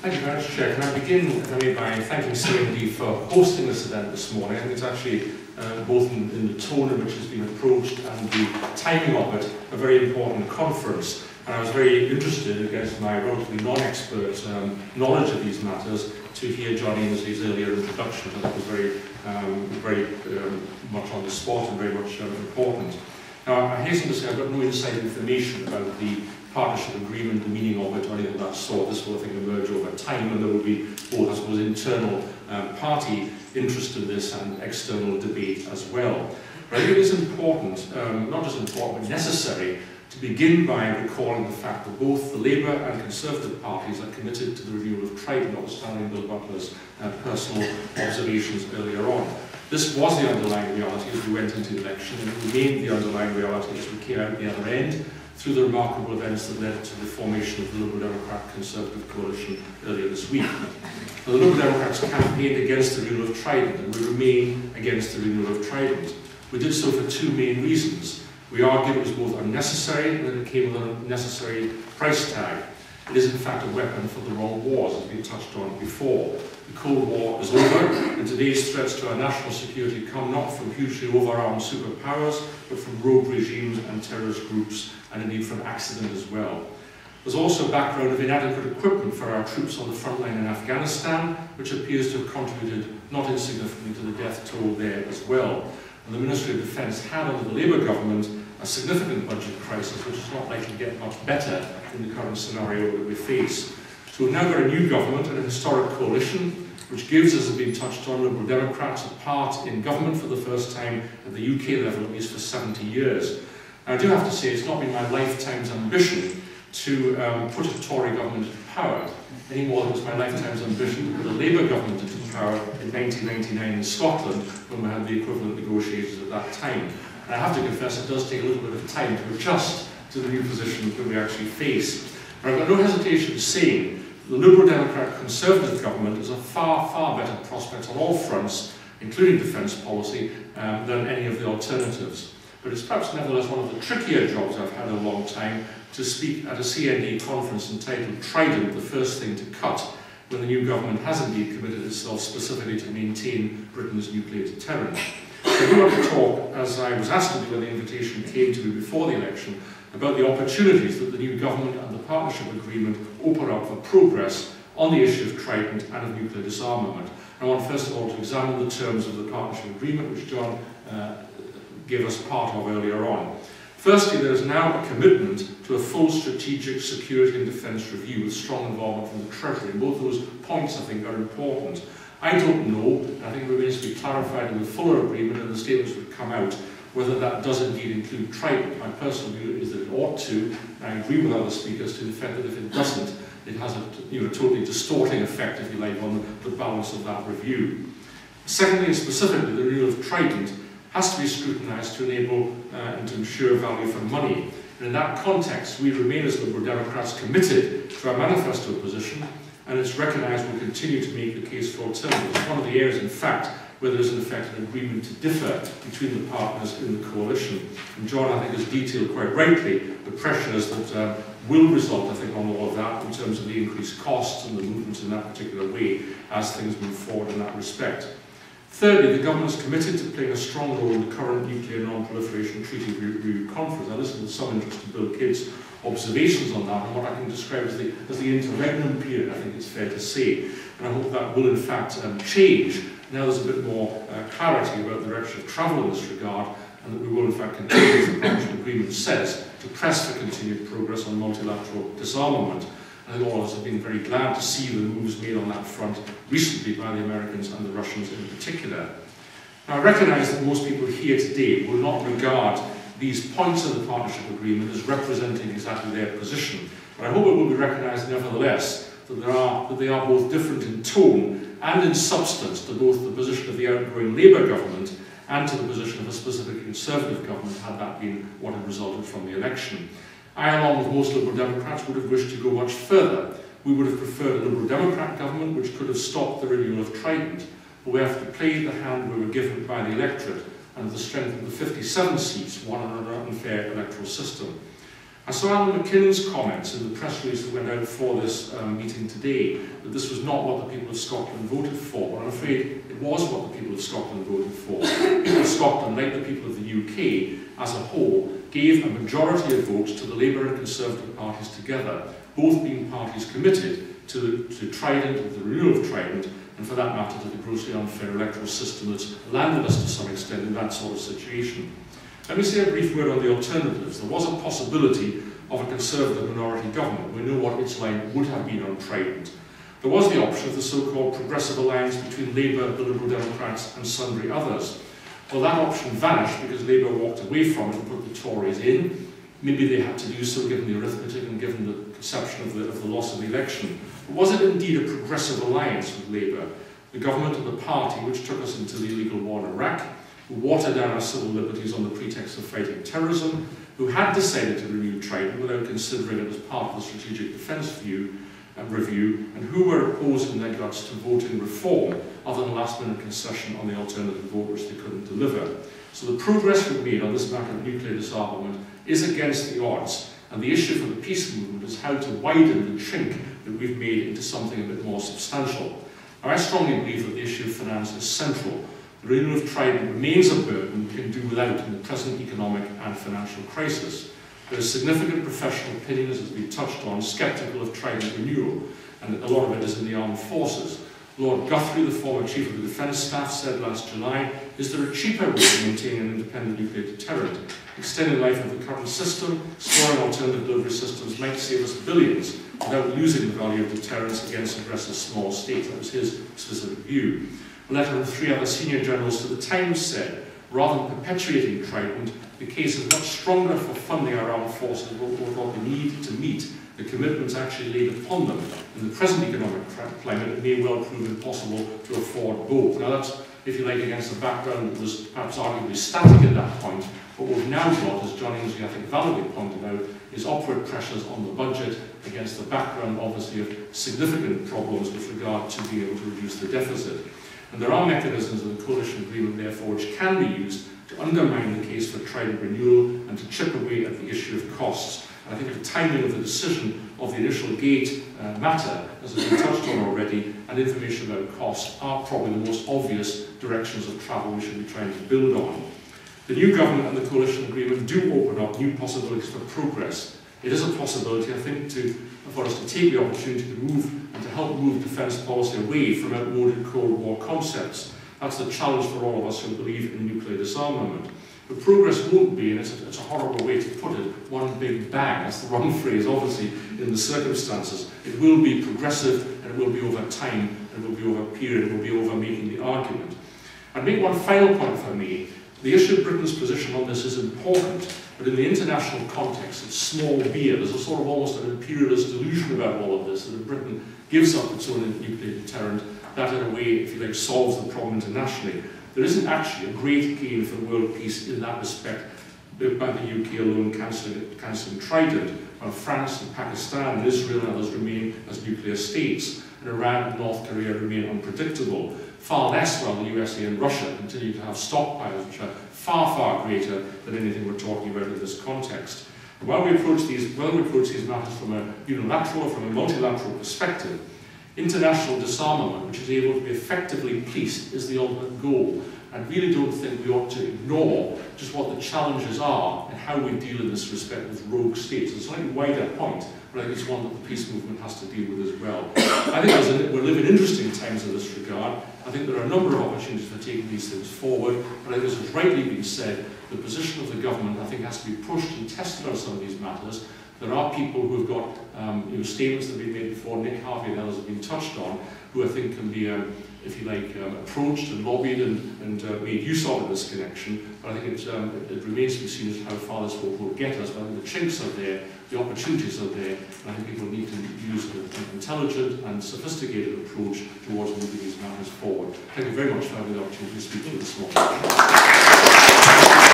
Thank you very much, Chair. Can I begin by thanking CMD for hosting this event this morning? I think it's actually, both in the tone in which it's been approached and the timing of it, a very important conference. And I was very interested, against my relatively non-expert knowledge of these matters, to hear John Ainsley's earlier introduction. I think it was very much on the spot and very much important. Now, I hasten to say I've got no inside information about the partnership agreement, the meaning of it, or anything of that sort. This will, I think, emerge over time, and there will be both, I suppose, internal party interest in this and external debate as well. But I think it is important, not just important, but necessary, to begin by recalling the fact that both the Labour and Conservative parties are committed to the renewal of Trident, notwithstanding Bill Butler's personal observations earlier on. This was the underlying reality as we went into the election, and it remained the underlying reality as we came out the other end, through the remarkable events that led to the formation of the Liberal Democrat Conservative coalition earlier this week. Now, the Liberal Democrats campaigned against the renewal of Trident, and we remain against the renewal of Trident. We did so for two main reasons. We argued it was both unnecessary and that it came with an unnecessary price tag. It is in fact a weapon for the wrong wars, as has been touched on before. The Cold War is over, and today's threats to our national security come not from hugely overarmed superpowers, but from rogue regimes and terrorist groups, and indeed from accident as well. There's also a background of inadequate equipment for our troops on the front line in Afghanistan, which appears to have contributed not insignificantly to the death toll there as well. And the Ministry of Defence had, under the Labour government, a significant budget crisis, which is not likely to get much better in the current scenario that we face. So we've now got a new government and a historic coalition, which gives, as has been touched on, Liberal Democrats a part in government for the first time at the UK level, at least for 70 years. Now, I do have to say it's not been my lifetime's ambition to put a Tory government into power, any more than it was my lifetime's ambition to put a Labour government into power in 1999 in Scotland, when we had the equivalent negotiators at that time. And I have to confess it does take a little bit of time to adjust to the new position that we actually face. But I've got no hesitation saying the Liberal Democrat Conservative government is a far, far better prospect on all fronts, including defence policy, than any of the alternatives. But it's perhaps nevertheless one of the trickier jobs I've had in a long time to speak at a CND conference entitled Trident, the first thing to cut, when the new government has indeed committed itself specifically to maintain Britain's nuclear deterrent. I do want to talk, as I was asked to do when the invitation came to me before the election, about the opportunities that the new government and the partnership agreement open up for progress on the issue of Trident and of nuclear disarmament. I want first of all to examine the terms of the partnership agreement, which John gave us part of earlier on. Firstly, there is now a commitment to a full strategic security and defence review with strong involvement from the Treasury. And both those points, I think, are important. I don't know, and I think it remains to be clarified in the fuller agreement and the statements that come out, whether that does indeed include Trident. My personal view is that it ought to, and I agree with other speakers to the effect that if it doesn't, it has a totally distorting effect, if you like, on the balance of that review. Secondly, and specifically, the renewal of Trident has to be scrutinised to enable and to ensure value for money. And in that context, we remain as Liberal Democrats committed to our manifesto position, and it's recognised we'll continue to make the case for alternatives. It's one of the areas, in fact, where there is in effect an agreement to differ between the partners in the coalition. And John, I think, has detailed quite rightly the pressures that will result, I think, on all of that in terms of the increased costs and the movements in that particular way as things move forward in that respect. Thirdly, the government is committed to playing a strong role in the current Nuclear Non-Proliferation Treaty Review Conference. I listened with some interest to Bill Kidd's observations on that and what I can describe as the interregnum period, I think it's fair to say. And I hope that will in fact change. Now there's a bit more clarity about the direction of travel in this regard, and that we will in fact continue, as the partnership agreement says, to press for continued progress on multilateral disarmament. I think all of us have been very glad to see the moves made on that front recently by the Americans and the Russians in particular. Now, I recognise that most people here today will not regard these points of the partnership agreement as representing exactly their position, but I hope it will be recognised nevertheless that they are both different in tone and in substance to both the position of the outgoing Labour government and to the position of a specific Conservative government, had that been what had resulted from the election. I, along with most Liberal Democrats, would have wished to go much further. We would have preferred a Liberal Democrat government which could have stopped the renewal of Trident, but we have to play the hand we were given by the electorate and the strength of the 57 seats won under an unfair electoral system. I saw Alan McKinnon's comments in the press release that went out for this meeting today, that this was not what the people of Scotland voted for. But I'm afraid it was what the people of Scotland voted for. The people of Scotland, like the people of the UK as a whole, gave a majority of votes to the Labour and Conservative parties together, both being parties committed to Trident, to the renewal of Trident, and for that matter to the grossly unfair electoral system that's landed us to some extent in that sort of situation. Let me say a brief word on the alternatives. There was a possibility of a Conservative minority government. We know what its line would have been on Trident. There was the option of the so-called progressive alliance between Labour, the Liberal Democrats and sundry others. Well, that option vanished because Labour walked away from it and put the Tories in. Maybe they had to do so given the arithmetic and given the conception of the loss of the election. But was it indeed a progressive alliance with Labour, the government of the party which took us into the illegal war in Iraq, who watered down our civil liberties on the pretext of fighting terrorism, who had decided to renew Trident without considering it as part of the strategic defence review, and who were opposed in their guts to voting reform other than last-minute concession on the alternative vote which they couldn't deliver. So the progress we've made on this matter of nuclear disarmament is against the odds, and the issue for the peace movement is how to widen the chink that we've made into something a bit more substantial. Now, I strongly believe that the issue of finance is central. The renewal of Trident remains a burden we can do without in the present economic and financial crisis. There is significant professional opinion, as has been touched on, sceptical of Trident renewal, and a lot of it is in the armed forces. Lord Guthrie, the former Chief of the Defence Staff, said last July, is there a cheaper way of maintaining an independent nuclear deterrent? Extending life of the current system, exploring alternative delivery systems might save us billions without losing the value of deterrence against aggressive small states. That was his specific view. A letter of 3 other senior generals to the Times said, rather than perpetuating Trident, the case is much stronger for funding our armed forces with what we need to meet the commitments actually laid upon them. In the present economic climate, it may well prove impossible to afford both. Now that's, if you like, against the background that was perhaps arguably static at that point. What we've now got, as John Ainsley I think validly pointed out, is upward pressures on the budget against the background, obviously, of significant problems with regard to being able to reduce the deficit. And there are mechanisms in the coalition agreement, therefore, which can be used to undermine the case for Trident renewal and to chip away at the issue of costs. And I think the timing of the decision of the initial gate matter, as has been touched on already, and information about costs are probably the most obvious directions of travel we should be trying to build on. The new government and the coalition agreement do open up new possibilities for progress. It is a possibility, I think, for us to take the opportunity to move and to help move defence policy away from outmoded Cold War concepts. That's the challenge for all of us who believe in nuclear disarmament. But progress won't be, and it's a horrible way to put it, one big bang. That's the wrong phrase, obviously, in the circumstances. It will be progressive, and it will be over time, and it will be over a period, it will be over making the argument. I'd make one final point for me. The issue of Britain's position on this is important, but in the international context, it's small beer. There's a sort of almost an imperialist delusion about all of this, that if Britain gives up its own nuclear deterrent, that in a way, if you like, solves the problem internationally. There isn't actually a great gain for world peace in that respect by the UK alone cancelling Trident, while France and Pakistan and Israel and others remain as nuclear states, and Iran and North Korea remain unpredictable. Far less while the USA and Russia continue to have stockpiles which are far, far greater than anything we're talking about in this context. And while we approach these matters from a unilateral or from a multilateral perspective, international disarmament, which is able to be effectively policed, is the ultimate goal. I really don't think we ought to ignore just what the challenges are and how we deal in this respect with rogue states. It's a slightly wider point, but I think it's one that the peace movement has to deal with as well. I think we live in interesting times in this regard. I think there are a number of opportunities for taking these things forward, but I think, as has rightly been said, the position of the government, I think, has to be pushed and tested on some of these matters. There are people who have got statements that have been made before, Nick Harvey and others have been touched on, who I think can be, if you like, approached and lobbied and made use of in this connection. But I think it remains to be seen as how far this will get us. But I think the chinks are there, the opportunities are there, and I think people need to use an intelligent and sophisticated approach towards moving these matters forward. Thank you very much for having the opportunity to speak to you this morning.